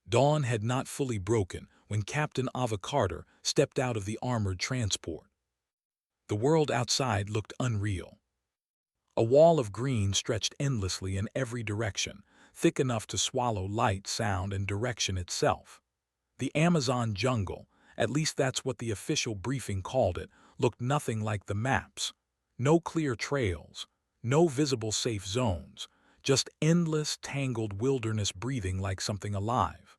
Dawn had not fully broken when Captain Ava Carter stepped out of the armored transport. The world outside looked unreal. A wall of green stretched endlessly in every direction, thick enough to swallow light, sound, and direction itself. The Amazon jungle, at least that's what the official briefing called it, looked nothing like the maps. No clear trails, no visible safe zones, just endless, tangled wilderness breathing like something alive.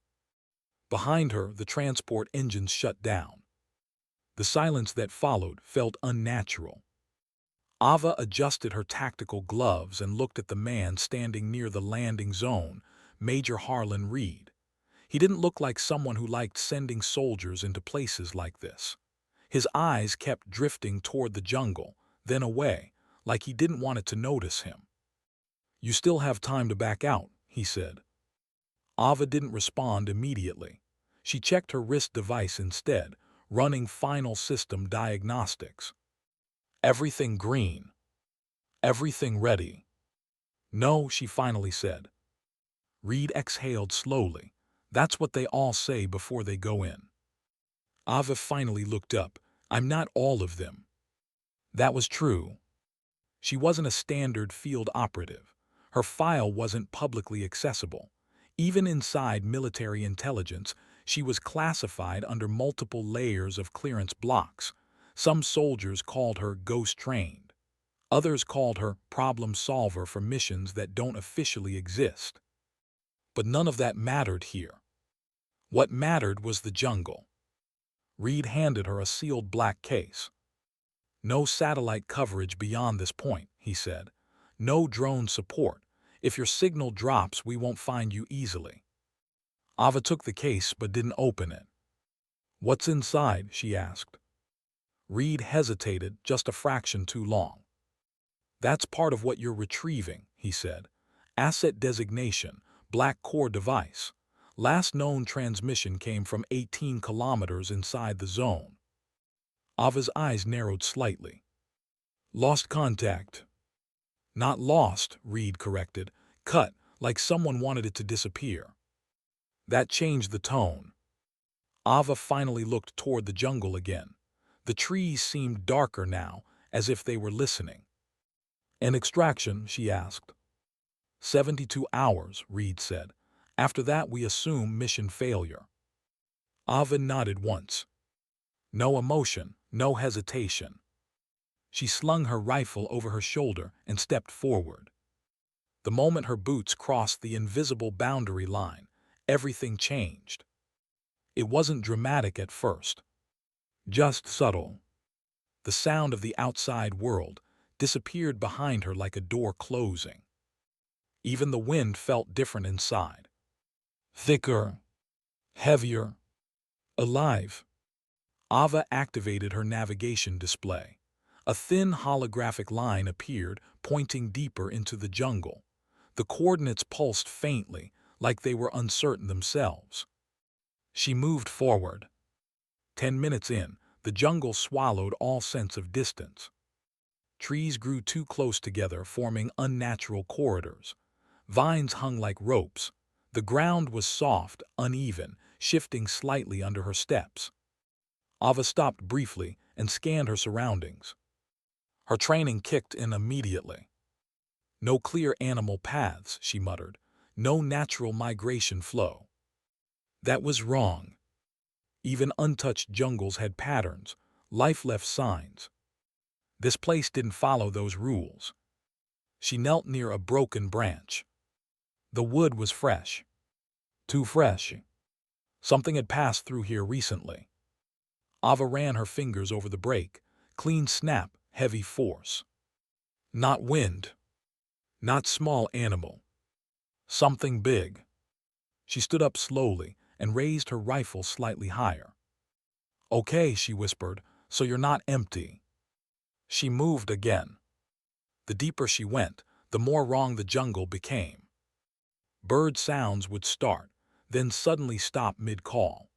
Behind her, the transport engines shut down. The silence that followed felt unnatural. Ava adjusted her tactical gloves and looked at the man standing near the landing zone, Major Harlan Reed. He didn't look like someone who liked sending soldiers into places like this. His eyes kept drifting toward the jungle, then away, like he didn't want it to notice him. "You still have time to back out," he said. Ava didn't respond immediately. She checked her wrist device instead, running final system diagnostics. Everything green. Everything ready. "No," she finally said. Reed exhaled slowly. That's what they all say before they go in. Ava finally looked up. "I'm not all of them." That was true. She wasn't a standard field operative. Her file wasn't publicly accessible. Even inside military intelligence, she was classified under multiple layers of clearance blocks. Some soldiers called her ghost-trained. Others called her problem solver for missions that don't officially exist. But none of that mattered here. What mattered was the jungle. Reed handed her a sealed black case. "No satellite coverage beyond this point," he said. "No drone support. If your signal drops, we won't find you easily." Ava took the case but didn't open it. "What's inside?" she asked. Reed hesitated just a fraction too long. "That's part of what you're retrieving," he said. "Asset designation, black core device. Last known transmission came from 18 kilometers inside the zone." Ava's eyes narrowed slightly. "Lost contact." "Not lost," Reed corrected. "Cut, like someone wanted it to disappear." That changed the tone. Ava finally looked toward the jungle again. The trees seemed darker now, as if they were listening. "An extraction?" she asked. 72 hours, Reed said. "After that we assume mission failure." Ava nodded once. No emotion, no hesitation. She slung her rifle over her shoulder and stepped forward. The moment her boots crossed the invisible boundary line, everything changed. It wasn't dramatic at first, just subtle. The sound of the outside world disappeared behind her like a door closing. Even the wind felt different inside. Thicker, heavier, alive. Ava activated her navigation display. A thin holographic line appeared, pointing deeper into the jungle. The coordinates pulsed faintly, like they were uncertain themselves. She moved forward. 10 minutes in, the jungle swallowed all sense of distance. Trees grew too close together, forming unnatural corridors. Vines hung like ropes. The ground was soft, uneven, shifting slightly under her steps. Ava stopped briefly and scanned her surroundings. Her training kicked in immediately. "No clear animal paths," she muttered. "No natural migration flow." That was wrong. Even untouched jungles had patterns. Life left signs. This place didn't follow those rules. She knelt near a broken branch. The wood was fresh. Too fresh. Something had passed through here recently. Ava ran her fingers over the break. Clean snap, heavy force. Not wind. Not small animal. Something big. She stood up slowly and raised her rifle slightly higher. "Okay," she whispered, "so you're not empty." She moved again. The deeper she went, the more wrong the jungle became. Bird sounds would start, then suddenly stop mid-call.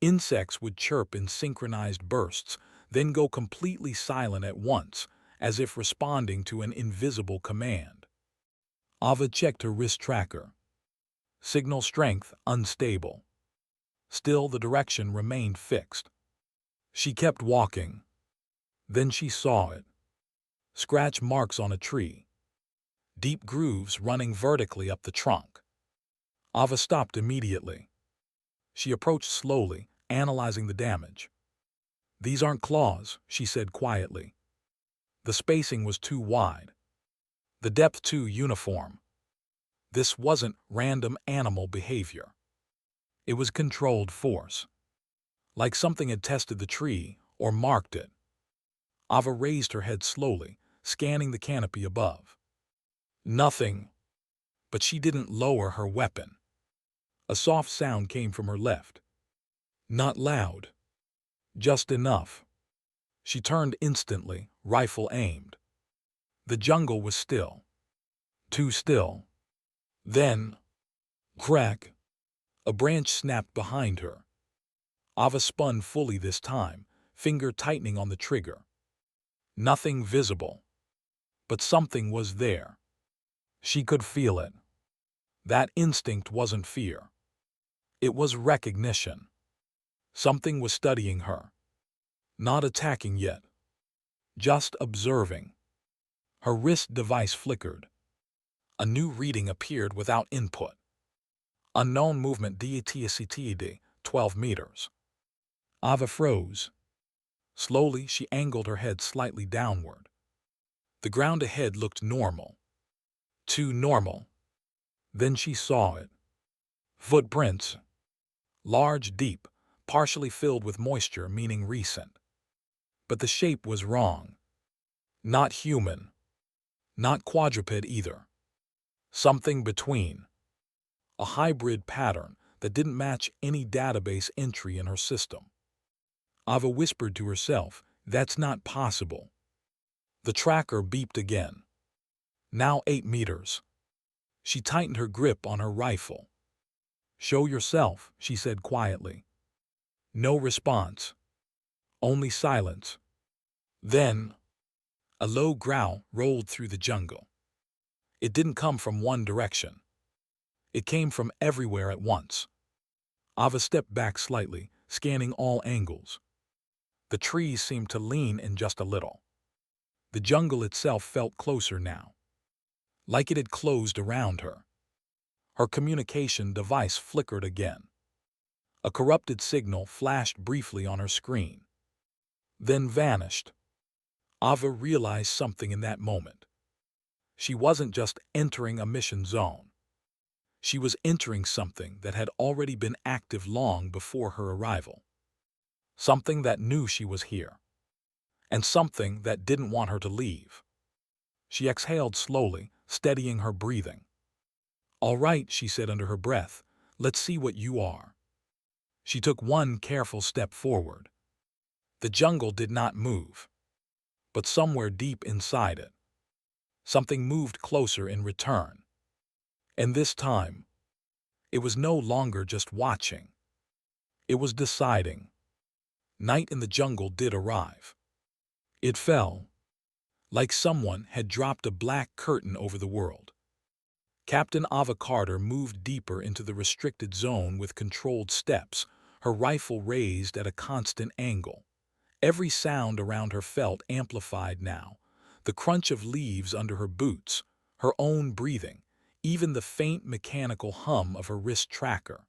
Insects would chirp in synchronized bursts, then go completely silent at once, as if responding to an invisible command. Ava checked her wrist tracker. Signal strength unstable. Still, the direction remained fixed. She kept walking. Then she saw it. Scratch marks on a tree. Deep grooves running vertically up the trunk. Ava stopped immediately. She approached slowly, analyzing the damage. "These aren't claws," she said quietly. The spacing was too wide. The depth too uniform. This wasn't random animal behavior. It was controlled force. Like something had tested the tree or marked it. Ava raised her head slowly, scanning the canopy above. Nothing. But she didn't lower her weapon. A soft sound came from her left. Not loud. Just enough. She turned instantly, rifle aimed. The jungle was still. Too still. Then, crack. A branch snapped behind her. Ava spun fully this time, finger tightening on the trigger. Nothing visible. But something was there. She could feel it. That instinct wasn't fear. It was recognition. Something was studying her. Not attacking yet. Just observing. Her wrist device flickered. A new reading appeared without input. Unknown movement DATSCTD, 12 meters. Ava froze. Slowly, she angled her head slightly downward. The ground ahead looked normal. Too normal. Then she saw it. Footprints. Large, deep, partially filled with moisture, meaning recent. But the shape was wrong. Not human. Not quadruped either. Something between. A hybrid pattern that didn't match any database entry in her system. Ava whispered to herself, "That's not possible." The tracker beeped again. Now 8 meters. She tightened her grip on her rifle. "Show yourself," she said quietly. No response. Only silence. Then, a low growl rolled through the jungle. It didn't come from one direction. It came from everywhere at once. Ava stepped back slightly, scanning all angles. The trees seemed to lean in just a little. The jungle itself felt closer now. Like it had closed around her. Her communication device flickered again. A corrupted signal flashed briefly on her screen. Then vanished. Ava realized something in that moment. She wasn't just entering a mission zone. She was entering something that had already been active long before her arrival. Something that knew she was here. And something that didn't want her to leave. She exhaled slowly, steadying her breathing. "All right," she said under her breath, "let's see what you are." She took one careful step forward. The jungle did not move. But somewhere deep inside it, something moved closer in return. And this time, it was no longer just watching. It was deciding. Night in the jungle did arrive. It fell. Like someone had dropped a black curtain over the world. Captain Ava Carter moved deeper into the restricted zone with controlled steps, her rifle raised at a constant angle. Every sound around her felt amplified now. The crunch of leaves under her boots, her own breathing, even the faint mechanical hum of her wrist tracker.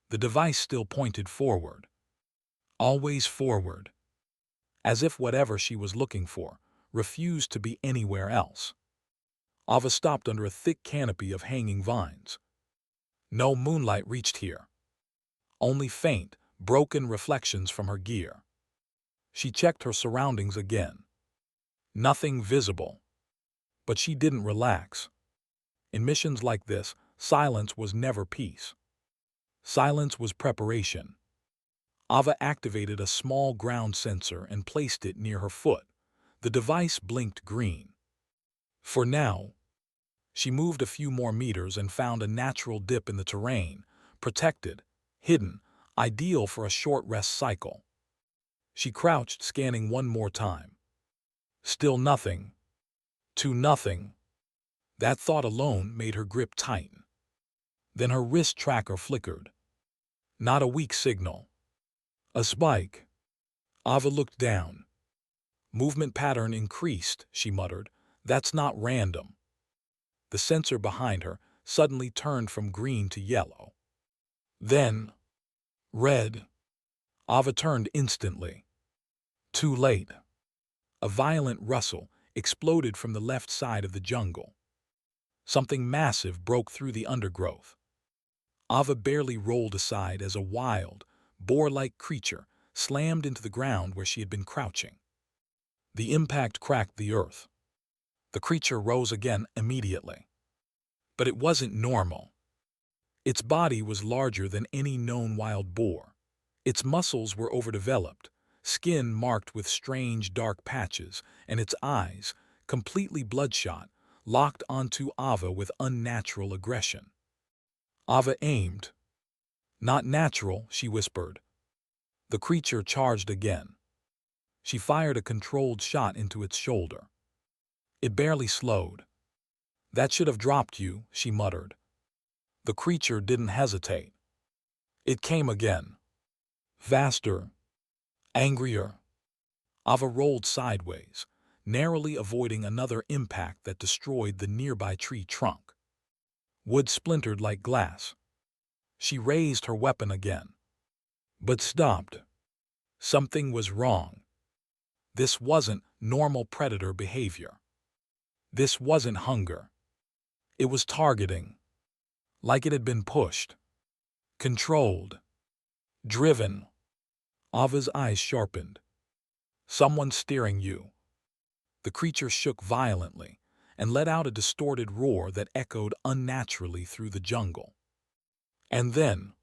The device still pointed forward. Always forward. As if whatever she was looking for refused to be anywhere else. Ava stopped under a thick canopy of hanging vines. No moonlight reached here. Only faint, broken reflections from her gear. She checked her surroundings again. Nothing visible. But she didn't relax. In missions like this, silence was never peace. Silence was preparation. Ava activated a small ground sensor and placed it near her foot. The device blinked green. For now, she moved a few more meters and found a natural dip in the terrain, protected, hidden, ideal for a short rest cycle. She crouched, scanning one more time. Still nothing. To nothing. That thought alone made her grip tighten. Then her wrist tracker flickered. Not a weak signal. A spike. Ava looked down. Movement pattern increased, she muttered. That's not random. The sensor behind her suddenly turned from green to yellow. Then, red. Ava turned instantly. Too late. A violent rustle exploded from the left side of the jungle. Something massive broke through the undergrowth. Ava barely rolled aside as a wild, boar-like creature slammed into the ground where she had been crouching. The impact cracked the earth. The creature rose again immediately. But it wasn't normal. Its body was larger than any known wild boar. Its muscles were overdeveloped, skin marked with strange dark patches, and its eyes, completely bloodshot, locked onto Ava with unnatural aggression. Ava aimed. Not natural, she whispered. The creature charged again. She fired a controlled shot into its shoulder. It barely slowed. That should have dropped you, she muttered. The creature didn't hesitate. It came again. Faster. Angrier. Ava rolled sideways, narrowly avoiding another impact that destroyed the nearby tree trunk. Wood splintered like glass. She raised her weapon again, but stopped. Something was wrong. This wasn't normal predator behavior. This wasn't hunger. It was targeting, like it had been pushed, controlled, driven. Ava's eyes sharpened. Someone's steering you. The creature shook violently and let out a distorted roar that echoed unnaturally through the jungle. And then,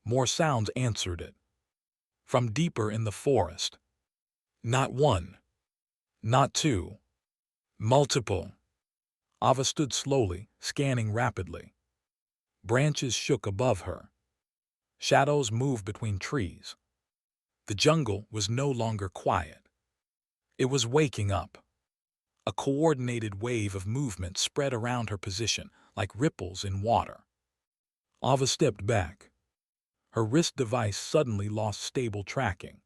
more sounds answered it. From deeper in the forest. Not one. Not two. Multiple. Ava stood slowly, scanning rapidly. Branches shook above her. Shadows moved between trees. The jungle was no longer quiet. It was waking up. A coordinated wave of movement spread around her position like ripples in water. Ava stepped back. Her wrist device suddenly lost stable tracking.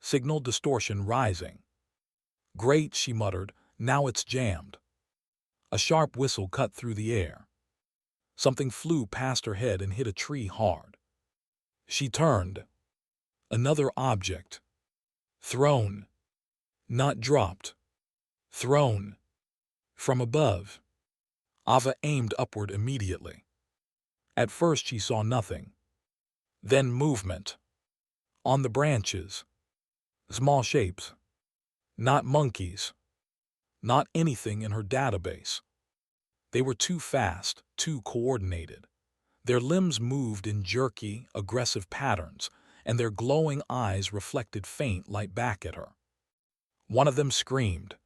Signal distortion rising. Great, she muttered, now it's jammed. A sharp whistle cut through the air. Something flew past her head and hit a tree hard. She turned. Another object. Thrown. Not dropped. Thrown. From above. Ava aimed upward immediately. At first she saw nothing. Then movement. On the branches. Small shapes. Not monkeys. Not anything in her database. They were too fast, too coordinated. Their limbs moved in jerky, aggressive patterns, and their glowing eyes reflected faint light back at her. One of them screamed.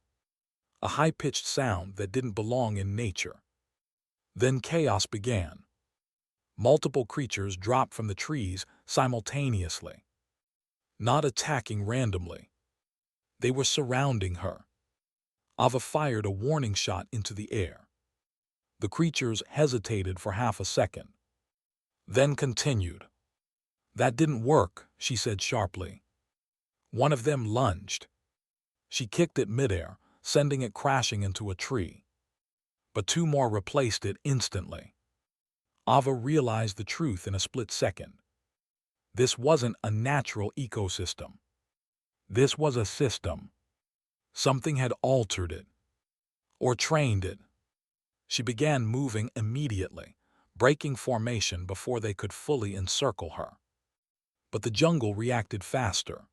A high-pitched sound that didn't belong in nature. Then chaos began. Multiple creatures dropped from the trees simultaneously. Not attacking randomly. They were surrounding her. Ava fired a warning shot into the air. The creatures hesitated for half a second, then continued. That didn't work, she said sharply. One of them lunged. She kicked it midair, sending it crashing into a tree. But two more replaced it instantly. Ava realized the truth in a split second. This wasn't a natural ecosystem. This was a system. Something had altered it, or trained it. She began moving immediately, breaking formation before they could fully encircle her. But the jungle reacted faster.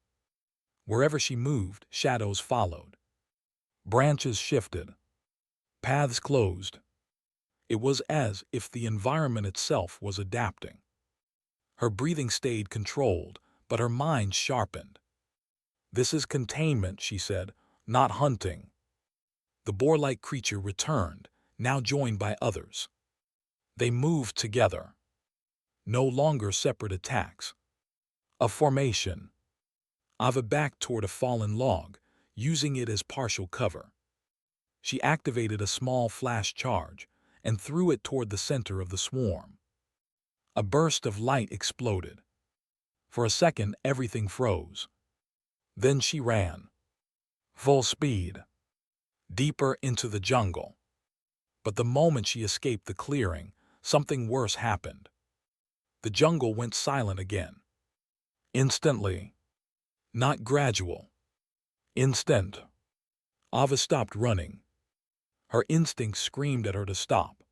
Wherever she moved, shadows followed. Branches shifted. Paths closed. It was as if the environment itself was adapting. Her breathing stayed controlled, but her mind sharpened. This is containment, she said, not hunting. The boar-like creature returned, now joined by others. They moved together. No longer separate attacks. A formation. Ava backed toward a fallen log, using it as partial cover. She activated a small flash charge and threw it toward the center of the swarm. A burst of light exploded. For a second, everything froze. Then she ran. Full speed. Deeper into the jungle. But the moment she escaped the clearing, something worse happened. The jungle went silent again. Instantly. Not gradual. Instant. Ava stopped running. Her instincts screamed at her to stop.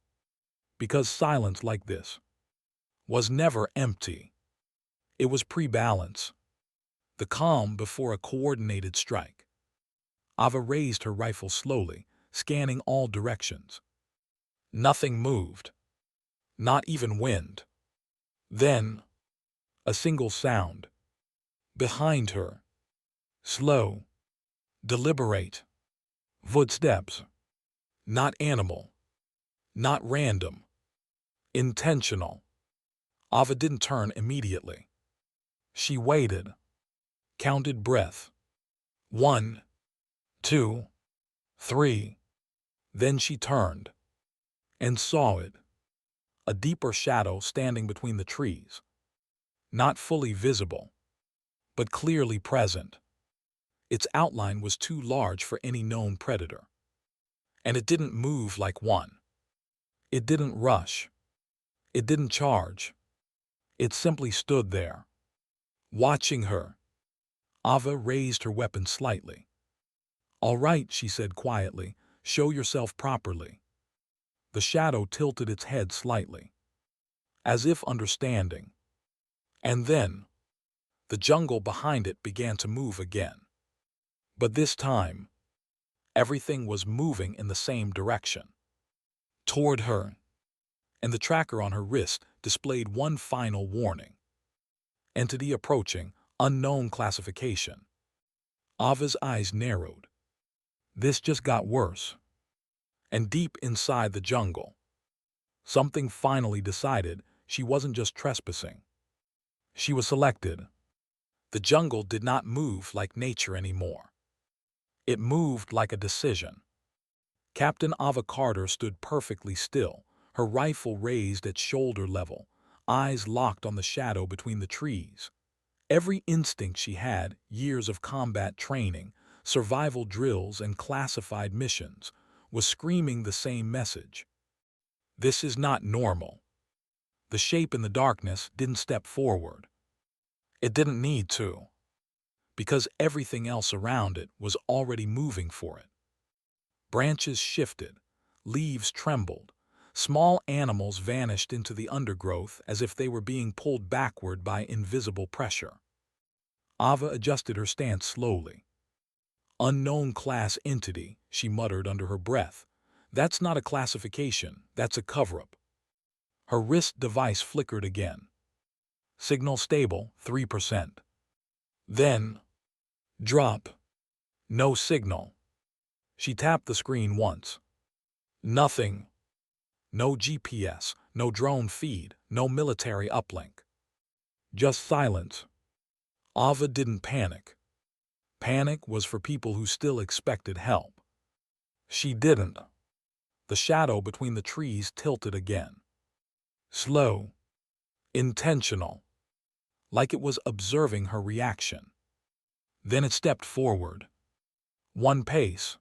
Because silence like this was never empty. It was pre-balance. The calm before a coordinated strike. Ava raised her rifle slowly, scanning all directions. Nothing moved. Not even wind. Then, a single sound. Behind her. Slow. Deliberate. Footsteps. Not animal. Not random. Intentional. Ava didn't turn immediately. She waited. Counted breath. 1, 2, 3. Then she turned. And saw it. A deeper shadow standing between the trees. Not fully visible, but clearly present. Its outline was too large for any known predator. And it didn't move like one. It didn't rush. It didn't charge. It simply stood there, watching her. Ava raised her weapon slightly. "All right," she said quietly, "show yourself properly." The shadow tilted its head slightly, as if understanding. And then, the jungle behind it began to move again. But this time, everything was moving in the same direction. Toward her. And the tracker on her wrist displayed one final warning. Entity approaching, unknown classification. Ava's eyes narrowed. This just got worse. And deep inside the jungle, something finally decided she wasn't just trespassing. She was selected. The jungle did not move like nature anymore. It moved like a decision. Captain Ava Carter stood perfectly still, her rifle raised at shoulder level, eyes locked on the shadow between the trees. Every instinct she had, years of combat training, survival drills, and classified missions, was screaming the same message. This is not normal. The shape in the darkness didn't step forward. It didn't need to, because everything else around it was already moving for it. Branches shifted, leaves trembled, small animals vanished into the undergrowth as if they were being pulled backward by invisible pressure. Ava adjusted her stance slowly. "Unknown class entity," she muttered under her breath. "That's not a classification, that's a cover-up." Her wrist device flickered again. Signal stable, 3%. Then, drop. No signal. She tapped the screen once. Nothing. No GPS, no drone feed, no military uplink. Just silence. Ava didn't panic. Panic was for people who still expected help. She didn't. The shadow between the trees tilted again. Slow. Intentional. Like it was observing her reaction. Then it stepped forward. One pace.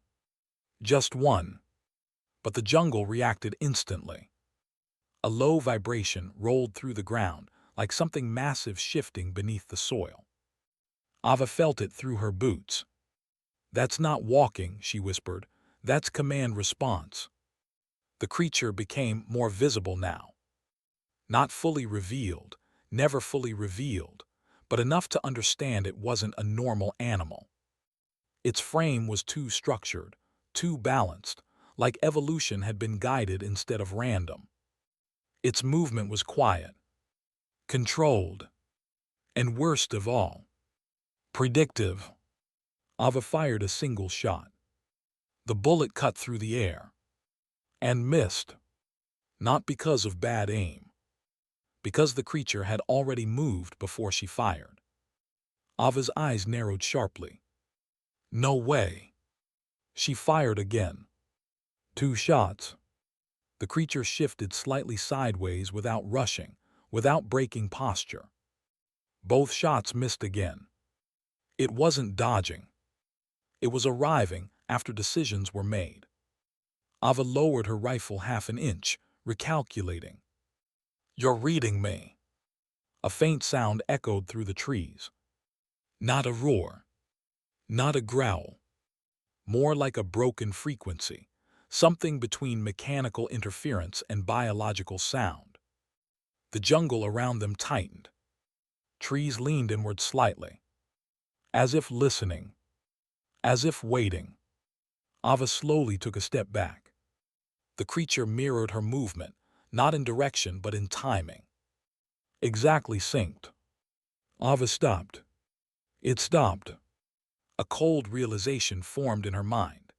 Just one. But the jungle reacted instantly. A low vibration rolled through the ground, like something massive shifting beneath the soil. Ava felt it through her boots. "That's not walking," she whispered. "That's command response." The creature became more visible now. Not fully revealed, never fully revealed, but enough to understand it wasn't a normal animal. Its frame was too structured, too balanced, like evolution had been guided instead of random. Its movement was quiet, controlled, and worst of all, predictive. Ava fired a single shot. The bullet cut through the air and missed, not because of bad aim, because the creature had already moved before she fired. Ava's eyes narrowed sharply. No way. She fired again. 2 shots. The creature shifted slightly sideways without rushing, without breaking posture. Both shots missed again. It wasn't dodging. It was arriving after decisions were made. Ava lowered her rifle half an inch, recalculating. "You're reading me." A faint sound echoed through the trees. Not a roar. Not a growl. More like a broken frequency, something between mechanical interference and biological sound. The jungle around them tightened. Trees leaned inward slightly, as if listening, as if waiting. Ava slowly took a step back. The creature mirrored her movement, not in direction but in timing. Exactly synced. Ava stopped. It stopped. A cold realization formed in her mind.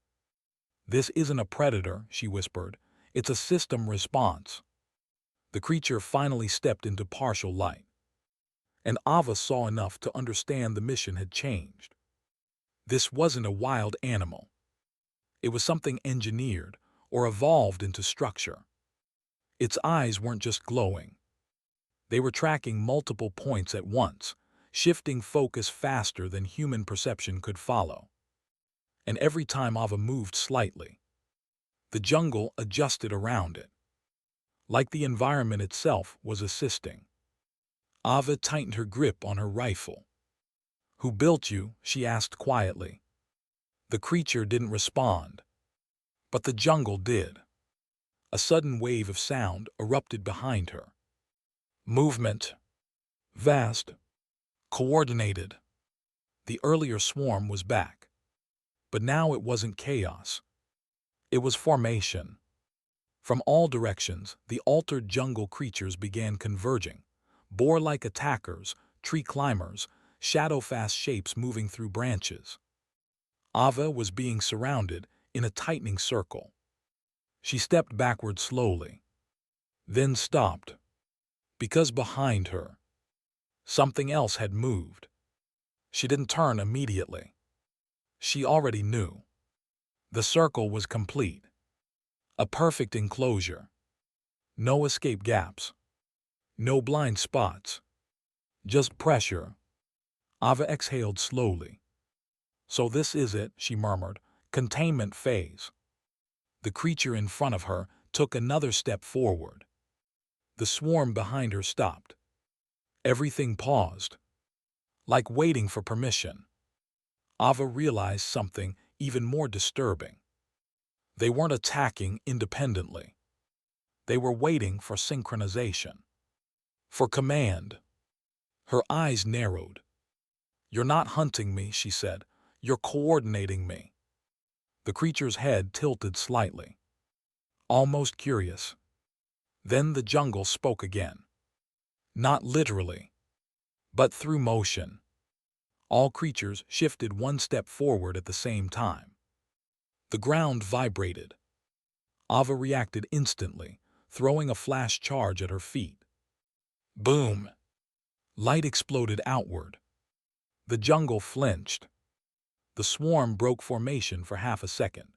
"This isn't a predator," she whispered. "It's a system response." The creature finally stepped into partial light, and Ava saw enough to understand the mission had changed. This wasn't a wild animal. It was something engineered or evolved into structure. Its eyes weren't just glowing. They were tracking multiple points at once, shifting focus faster than human perception could follow. And every time Ava moved slightly, the jungle adjusted around it, like the environment itself was assisting. Ava tightened her grip on her rifle. "Who built you?" she asked quietly. The creature didn't respond, but the jungle did. A sudden wave of sound erupted behind her. Movement. Vast. Coordinated. The earlier swarm was back. But now it wasn't chaos. It was formation. From all directions, the altered jungle creatures began converging. Boar-like attackers, tree climbers, shadow-fast shapes moving through branches. Ava was being surrounded in a tightening circle. She stepped backward slowly, then stopped, because behind her, something else had moved. She didn't turn immediately. She already knew. The circle was complete. A perfect enclosure. No escape gaps. No blind spots. Just pressure. Ava exhaled slowly. "So this is it," she murmured. "Containment phase." The creature in front of her took another step forward. The swarm behind her stopped. Everything paused, like waiting for permission. Ava realized something even more disturbing. They weren't attacking independently. They were waiting for synchronization, for command. Her eyes narrowed. "You're not hunting me," she said. "You're coordinating me." The creature's head tilted slightly, almost curious. Then the jungle spoke again. Not literally, but through motion. All creatures shifted one step forward at the same time. The ground vibrated. Ava reacted instantly, throwing a flash charge at her feet. Boom! Light exploded outward. The jungle flinched. The swarm broke formation for half a second.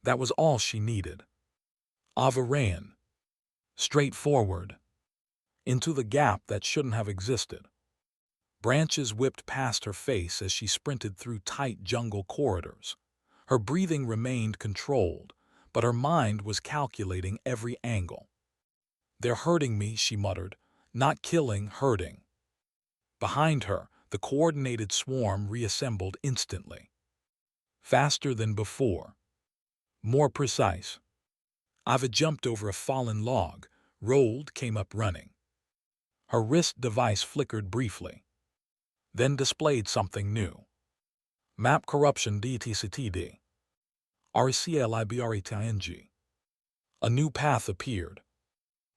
That was all she needed. Ava ran, straight forward, into the gap that shouldn't have existed. Branches whipped past her face as she sprinted through tight jungle corridors. Her breathing remained controlled, but her mind was calculating every angle. "They're hurting me," she muttered. "Not killing, hurting." Behind her, the coordinated swarm reassembled instantly. Faster than before. More precise. Ava jumped over a fallen log, rolled, came up running. Her wrist device flickered briefly, then displayed something new. Map corruption DTCTD. RCLIBRETING. A new path appeared.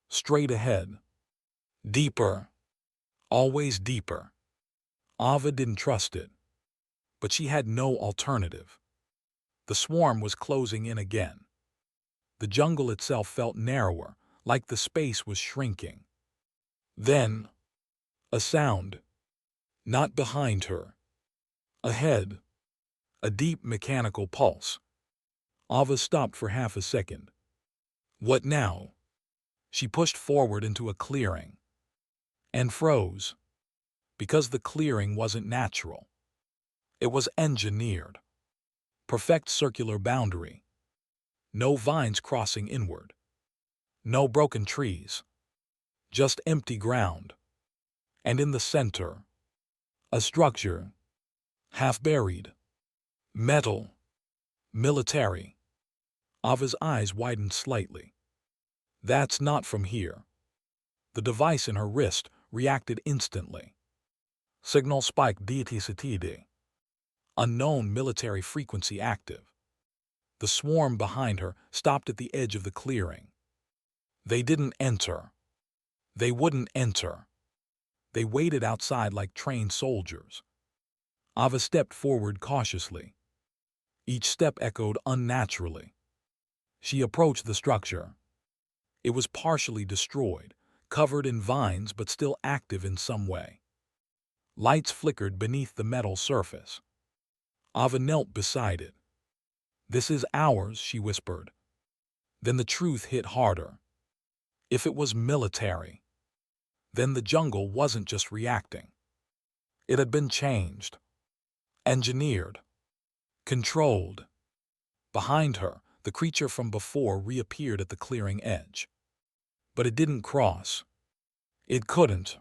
Straight ahead. Deeper. Always deeper. Ava didn't trust it, but she had no alternative. The swarm was closing in again. The jungle itself felt narrower, like the space was shrinking. Then, a sound. Not behind her. Ahead. A deep mechanical pulse. Ava stopped for half a second. What now? She pushed forward into a clearing. and froze, because the clearing wasn't natural. It was engineered. Perfect circular boundary. No vines crossing inward. No broken trees. Just empty ground. And in the center, a structure, half buried. Metal. Military. Ava's eyes widened slightly. That's not from here. The device in her wrist reacted instantly. Signal spike DTCTD. Unknown military frequency active. The swarm behind her stopped at the edge of the clearing. They didn't enter. They wouldn't enter. They waited outside like trained soldiers. Ava stepped forward cautiously. Each step echoed unnaturally. She approached the structure. It was partially destroyed, covered in vines but still active in some way. Lights flickered beneath the metal surface. Ava knelt beside it. "This is ours," she whispered. Then the truth hit harder. If it was military, then the jungle wasn't just reacting. It had been changed, engineered, controlled. Behind her, the creature from before reappeared at the clearing edge. But it didn't cross. It couldn't.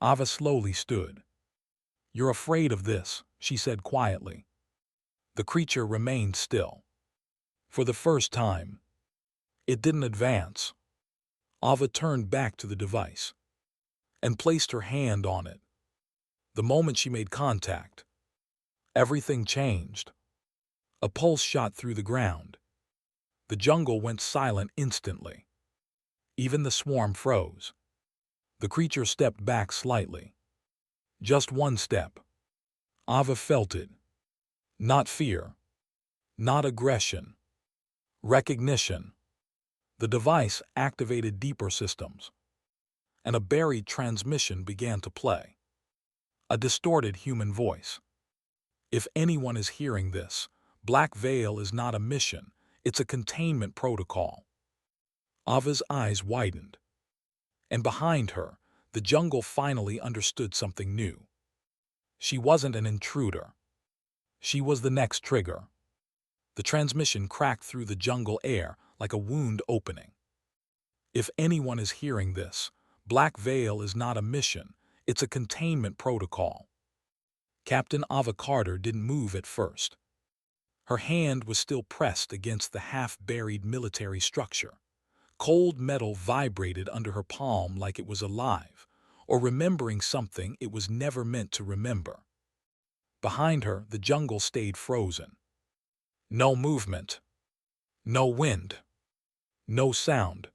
Ava slowly stood. "You're afraid of this," she said quietly. The creature remained still. For the first time, it didn't advance. Ava turned back to the device and placed her hand on it. The moment she made contact, everything changed. A pulse shot through the ground. The jungle went silent instantly. Even the swarm froze. The creature stepped back slightly. Just one step. Ava felt it. Not fear. Not aggression. Recognition. The device activated deeper systems, and a buried transmission began to play. A distorted human voice. "If anyone is hearing this, Black Veil is not a mission, it's a containment protocol." Ava's eyes widened. And behind her, the jungle finally understood something new. She wasn't an intruder. She was the next trigger. The transmission cracked through the jungle air like a wound opening. "If anyone is hearing this, Black Veil is not a mission, it's a containment protocol." Captain Ava Carter didn't move at first. Her hand was still pressed against the half-buried military structure. Cold metal vibrated under her palm like it was alive, or remembering something it was never meant to remember. Behind her, the jungle stayed frozen. No movement. No wind. No sound.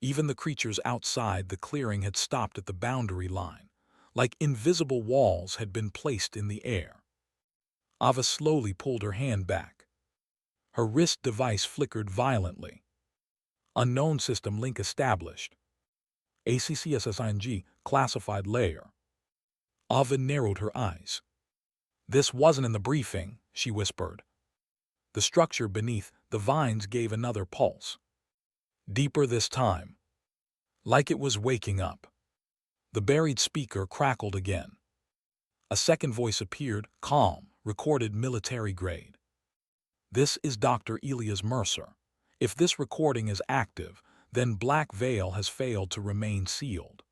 Even the creatures outside the clearing had stopped at the boundary line, like invisible walls had been placed in the air. Ava slowly pulled her hand back. Her wrist device flickered violently. Unknown system link established. ACCSSING classified layer. Ava narrowed her eyes. "This wasn't in the briefing," she whispered. The structure beneath the vines gave another pulse. Deeper this time. Like it was waking up. The buried speaker crackled again. A second voice appeared, calm, recorded military grade. "This is Dr. Elias Mercer. If this recording is active, then Black Veil has failed to remain sealed."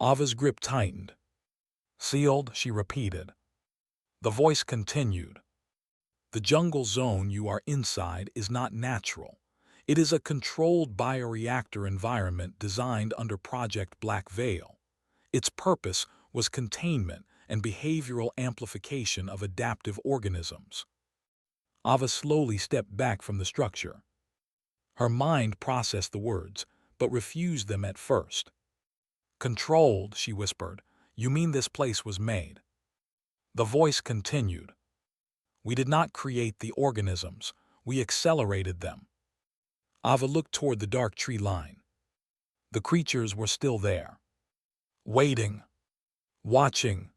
Ava's grip tightened. "Sealed," she repeated. The voice continued. "The jungle zone you are inside is not natural. It is a controlled bioreactor environment designed under Project Black Veil. Its purpose was containment and behavioral amplification of adaptive organisms." Ava slowly stepped back from the structure. Her mind processed the words, but refused them at first. "Controlled," she whispered. "You mean this place was made?" The voice continued. "We did not create the organisms, we accelerated them." Ava looked toward the dark tree line. The creatures were still there. Waiting. Watching.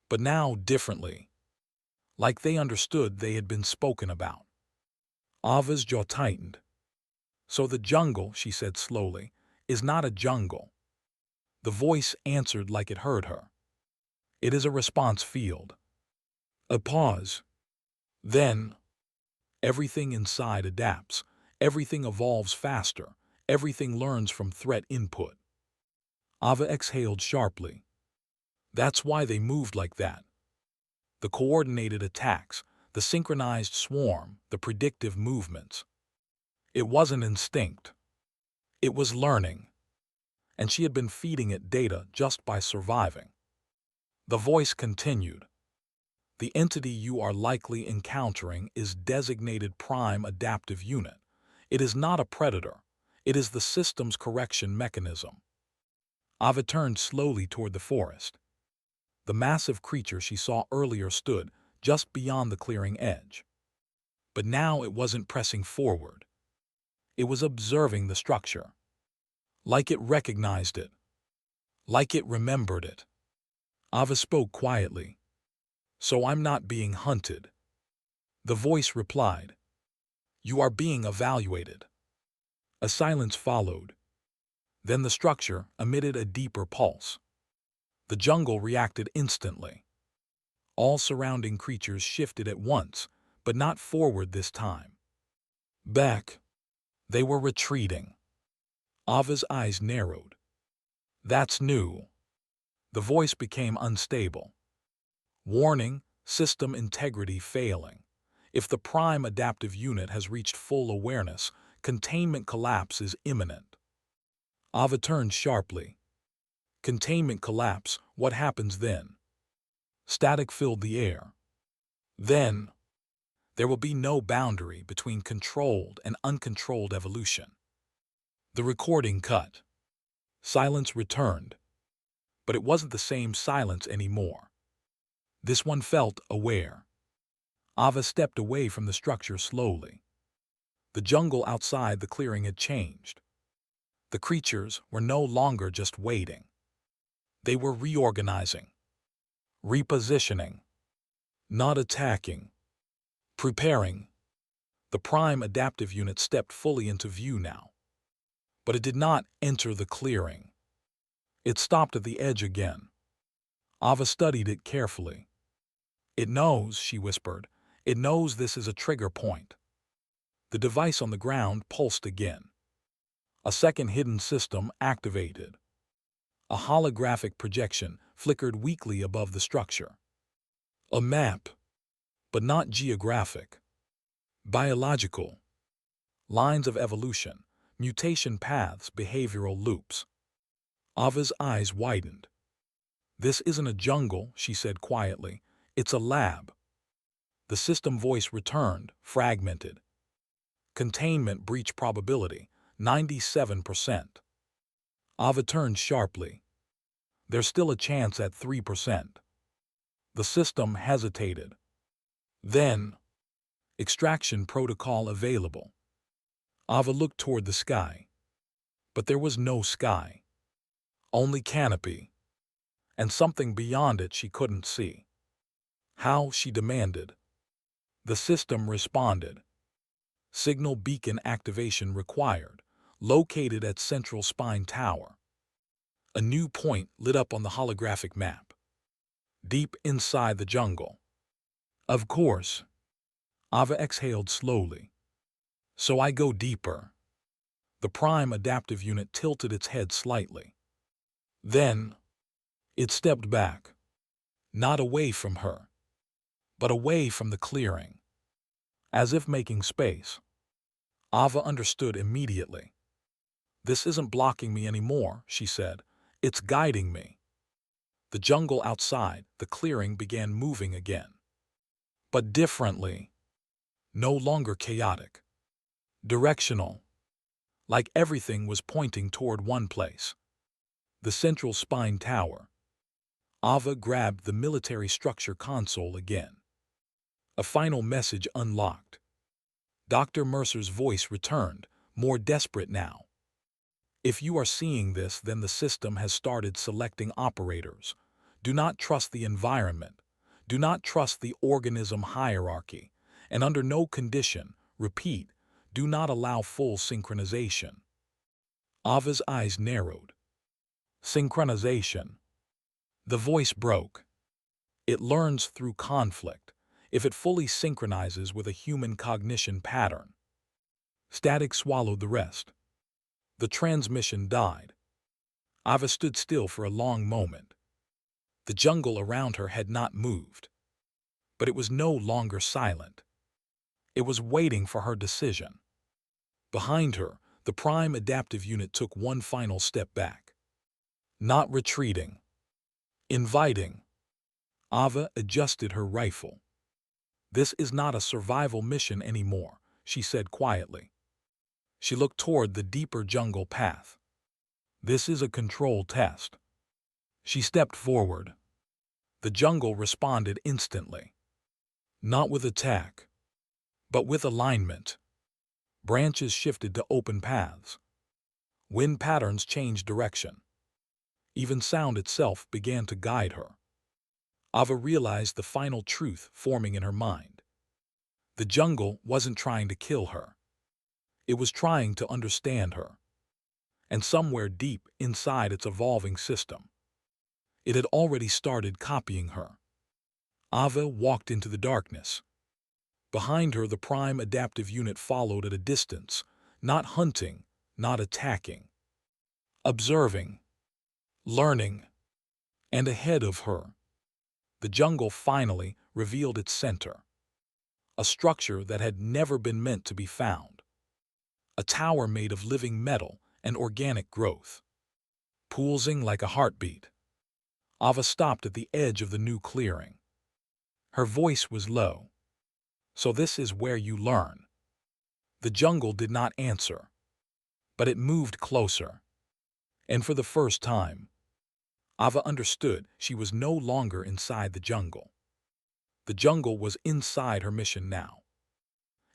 But now differently. Like they understood they had been spoken about. Ava's jaw tightened. "So the jungle," she said slowly, "is not a jungle. The voice answered like it heard her. It is a response field. A pause. Then, everything inside adapts. Everything evolves faster. Everything learns from threat input. Ava exhaled sharply. That's why they moved like that. The coordinated attacks, the synchronized swarm, the predictive movements. It wasn't instinct. It was learning. And she had been feeding it data just by surviving. The voice continued. The entity you are likely encountering is designated Prime Adaptive Unit. It is not a predator. It is the system's correction mechanism. Ava turned slowly toward the forest. The massive creature she saw earlier stood just beyond the clearing edge. But now it wasn't pressing forward. It was observing the structure. Like it recognized it. Like it remembered it. Ava spoke quietly. So I'm not being hunted. The voice replied. You are being evaluated. A silence followed. Then the structure emitted a deeper pulse. The jungle reacted instantly. All surrounding creatures shifted at once, but not forward this time. Back. They were retreating. Ava's eyes narrowed. That's new. The voice became unstable. Warning, system integrity failing. If the Prime Adaptive Unit has reached full awareness, containment collapse is imminent. Ava turned sharply. Containment collapse, what happens then? Static filled the air. Then, there will be no boundary between controlled and uncontrolled evolution. The recording cut. Silence returned. But it wasn't the same silence anymore. This one felt aware. Ava stepped away from the structure slowly. The jungle outside the clearing had changed. The creatures were no longer just waiting. They were reorganizing, repositioning, not attacking, preparing. The Prime Adaptive Unit stepped fully into view now. But it did not enter the clearing. It stopped at the edge again. Ava studied it carefully. It knows, she whispered. It knows this is a trigger point. The device on the ground pulsed again. A second hidden system activated. A holographic projection flickered weakly above the structure. A map, but not geographic. Biological. Lines of evolution, mutation paths, behavioral loops. Ava's eyes widened. This isn't a jungle, she said quietly. It's a lab. The system voice returned, fragmented. Containment breach probability, 97%. Ava turned sharply. There's still a chance at 3%. The system hesitated. Then, extraction protocol available. Ava looked toward the sky. But there was no sky. Only canopy. And something beyond it she couldn't see. How, she demanded. The system responded. Signal beacon activation required, located at Central Spine Tower. A new point lit up on the holographic map. Deep inside the jungle. Of course. Ava exhaled slowly. So I go deeper. The Prime Adaptive Unit tilted its head slightly. Then, it stepped back. Not away from her, but away from the clearing. As if making space. Ava understood immediately. This isn't blocking me anymore, she said. It's guiding me. The jungle outside, the clearing began moving again. But differently. No longer chaotic. Directional. Like everything was pointing toward one place. The Central Spine Tower. Ava grabbed the military structure console again. A final message unlocked. Dr. Mercer's voice returned, more desperate now. If you are seeing this, then the system has started selecting operators. Do not trust the environment. Do not trust the organism hierarchy. And under no condition, repeat, do not allow full synchronization. Ava's eyes narrowed. Synchronization. The voice broke. It learns through conflict, if it fully synchronizes with a human cognition pattern. Static swallowed the rest. The transmission died. Ava stood still for a long moment. The jungle around her had not moved. But it was no longer silent. It was waiting for her decision. Behind her, the Prime Adaptive Unit took one final step back. Not retreating. Inviting. Ava adjusted her rifle. "This is not a survival mission anymore," she said quietly. She looked toward the deeper jungle path. "This is a control test." She stepped forward. The jungle responded instantly. Not with attack, but with alignment. Branches shifted to open paths. Wind patterns changed direction. Even sound itself began to guide her. Ava realized the final truth forming in her mind. The jungle wasn't trying to kill her. It was trying to understand her. And somewhere deep inside its evolving system, it had already started copying her. Ava walked into the darkness. Behind her, the Prime Adaptive Unit followed at a distance, not hunting, not attacking. Observing. Learning. And ahead of her, the jungle finally revealed its center. A structure that had never been meant to be found. A tower made of living metal and organic growth. Pulsing like a heartbeat. Ava stopped at the edge of the new clearing. Her voice was low. "So this is where you learn." The jungle did not answer, but it moved closer. And for the first time, Ava understood she was no longer inside the jungle. The jungle was inside her mission now,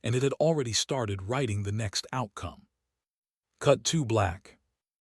and it had already started writing the next outcome. Cut to black.